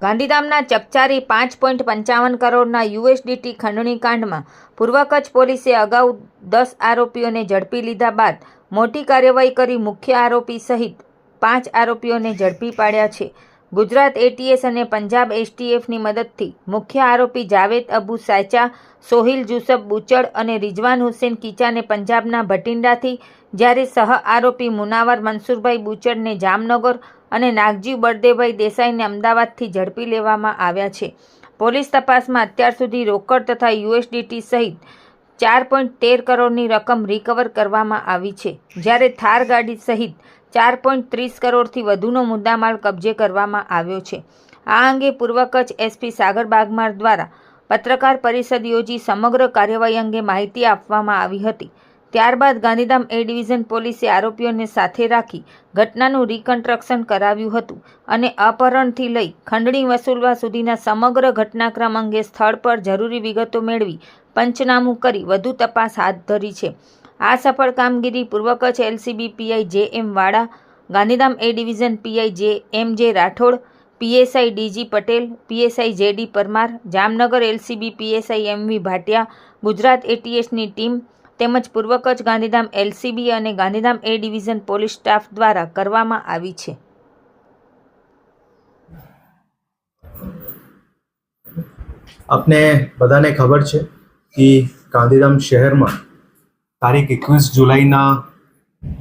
ગાંધીધામના ચકચારી 5.55 કરોડના યુએસડીટી ખંડણી કાંડમાં પૂર્વ કચ્છ પોલીસે અગાઉ 10 આરોપીઓને ઝડપી લીધા બાદ મોટી કાર્યવાહી કરી મુખ્ય આરોપી સહિત 5 આરોપીઓને ઝડપી પાડ્યા છે. ગુજરાત એટીએસ અને પંજાબ એસટીએફની મદદથી મુખ્ય આરોપી જાવેદ અબુ સાયચા, સોહિલ જુસબ બુચડ અને રિઝવાન હુસેન કીચાને પંજાબના ભટિંડાથી, જ્યારે સહ આરોપી મુનાવર મંસૂરભાઈ બુચડને જામનગર અને નાગજી બળદેવભાઈ દેસાઈને અમદાવાદથી ઝડપી લેવામાં આવ્યા છે. પોલીસ તપાસમાં અત્યાર સુધી રોકડ તથા યુએસડીટી સહિત 4.13 કરોડની રકમ રિકવર કરવામાં આવી છે, જ્યારે થાર ગાડી સહિત 4.30 કરોડથી વધુનો મુદ્દામાલ કબજે કરવામાં આવ્યો છે. આ અંગે પૂર્વ કચ્છ એસપી સાગર બાગમાર દ્વારા પત્રકાર પરિષદ યોજી સમગ્ર કાર્યવાહી અંગે માહિતી આપવામાં આવી હતી. ત્યારબાદ ગાંધીધામ એ ડિવિઝન પોલીસે આરોપીઓને સાથે રાખી ઘટનાનું રિકન્સ્ટ્રક્શન કરાવ્યું હતું અને અપહરણથી લઈ ખંડણી વસૂલવા સુધીના સમગ્ર ઘટનાક્રમ અંગે સ્થળ પર જરૂરી વિગતો મેળવી પંચનામું કરી વધુ તપાસ હાથ ધરી છે. આ સફળ કામગીરી પૂર્વ Kutch LCB PI J M. Vada, Gandhidham A division PI J M J. Rathod, PSI D G Patel, PSI J D. Parmar, Jamnagar LCB PSI M V. Bhatia, Gujarat એટીએસની ટીમ તેમજ પૂર્વ કચ્છ ગાંધીધામ એલસીબી અને Gandhidham A division police staff દ્વારા કરવામાં આવી છે. આપને બધાને ખબર છે કે ગાંધીધામ શહેરમાં તારીખ 21 જુલાઈના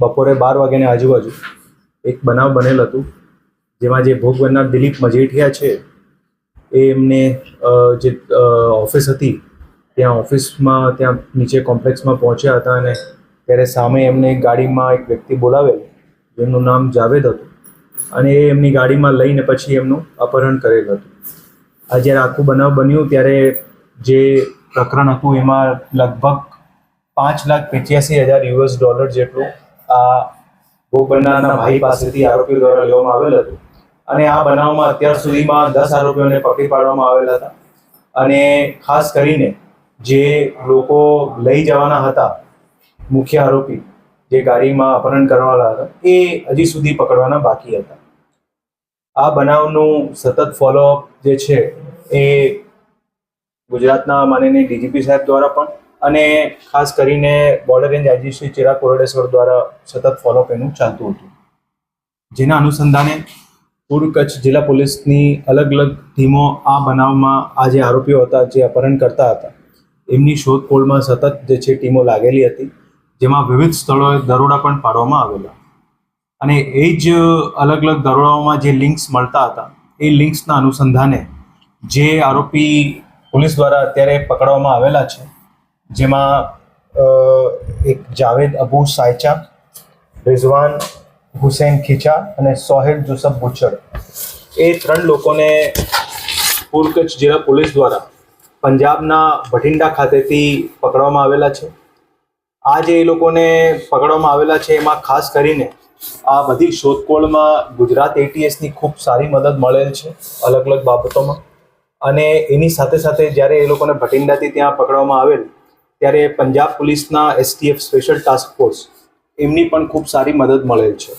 બપોરે 12 વાગ્યાની આજુબાજુ એક બનાવ બનેલ હતું, જેમાં જે ભોગ બનનાર દિલીપ મજીઠિયા છે એ એમને જે ઓફિસ હતી ત્યાં નીચે કોમ્પ્લેક્સમાં પહોંચ્યા હતા અને ત્યારે સામે એમને એક ગાડીમાં એક વ્યક્તિ બોલાવેલ જેમનું નામ જાવેદ હતું અને એ એમની ગાડીમાં લઈને પછી એમનું અપહરણ કરેલ હતું. આ જ્યારે આખું બનાવ બન્યું ત્યારે જે પ્રકરણ હતું એમાં લગભગ $5,85,000 જેટલું આ ભોગ બનનારના ભાઈ પાસેથી આરોપીઓ દ્વારા લેવામાં આવેલ હતું અને આ બનાવમાં અત્યાર સુધીમાં 10 આરોપીઓને પકડી પાડવામાં આવેલા હતા અને ખાસ કરીને જે લોકો લઈ જવાના હતા મુખ્ય આરોપી જે ગાડીમાં અપહરણ કરવાના હતા એ હજી સુધી પકડવાના બાકી હતા. આ બનાવનું સતત ફોલોઅપ જે છે એ ગુજરાતના માનનીય ડીજીપી સાહેબ દ્વારા પણ અને ખાસ કરીને border range IG Shri Chirag Kordeshwar દ્વારા સતત ફોલોઅપ એનું ચાલતું હતું. જેના અનુસંધાને પૂર્વ કચ્છ જિલ્લા પોલીસની અલગ અલગ ટીમો આ બનાવમાં આ જે આરોપીઓ હતા જે અપહરણ કરતા હતા એમની શોધખોળમાં સતત જે છે ટીમો લાગેલી હતી, જેમાં વિવિધ સ્થળોએ દરોડા પણ પાડવામાં આવેલા અને એ જ અલગ અલગ દરોડાઓમાં જે લિંક્સ મળતા હતા એ લિંક્સના અનુસંધાને જે આરોપી પોલીસ દ્વારા અત્યારે પકડવામાં આવેલા છે, જેમાં એક જાવેદ અબુ સાયચા, રિઝવાન હુસેન ખીચા અને સોહેલ જુસબ બુચડ, એ 3 લોકોને પૂર્વ કચ્છ જિલ્લા પોલીસ દ્વારા પંજાબના ભટિંડા ખાતેથી પકડવામાં આવેલા છે. આ જે એ લોકોને પકડવામાં આવેલા છે એમાં ખાસ કરીને આ બધી શોધખોળમાં ગુજરાત એટીએસની ખૂબ સારી મદદ મળેલ છે અલગ અલગ બાબતોમાં અને એની સાથે સાથે જ્યારે એ લોકોને ભટિંડાથી ત્યાં પકડવામાં આવેલ ત્યારે પંજાબ પોલીસના એસટીએફ સ્પેશિયલ ટાસ્ક ફોર્સ એમની પણ ખૂબ સારી મદદ મળેલ છે.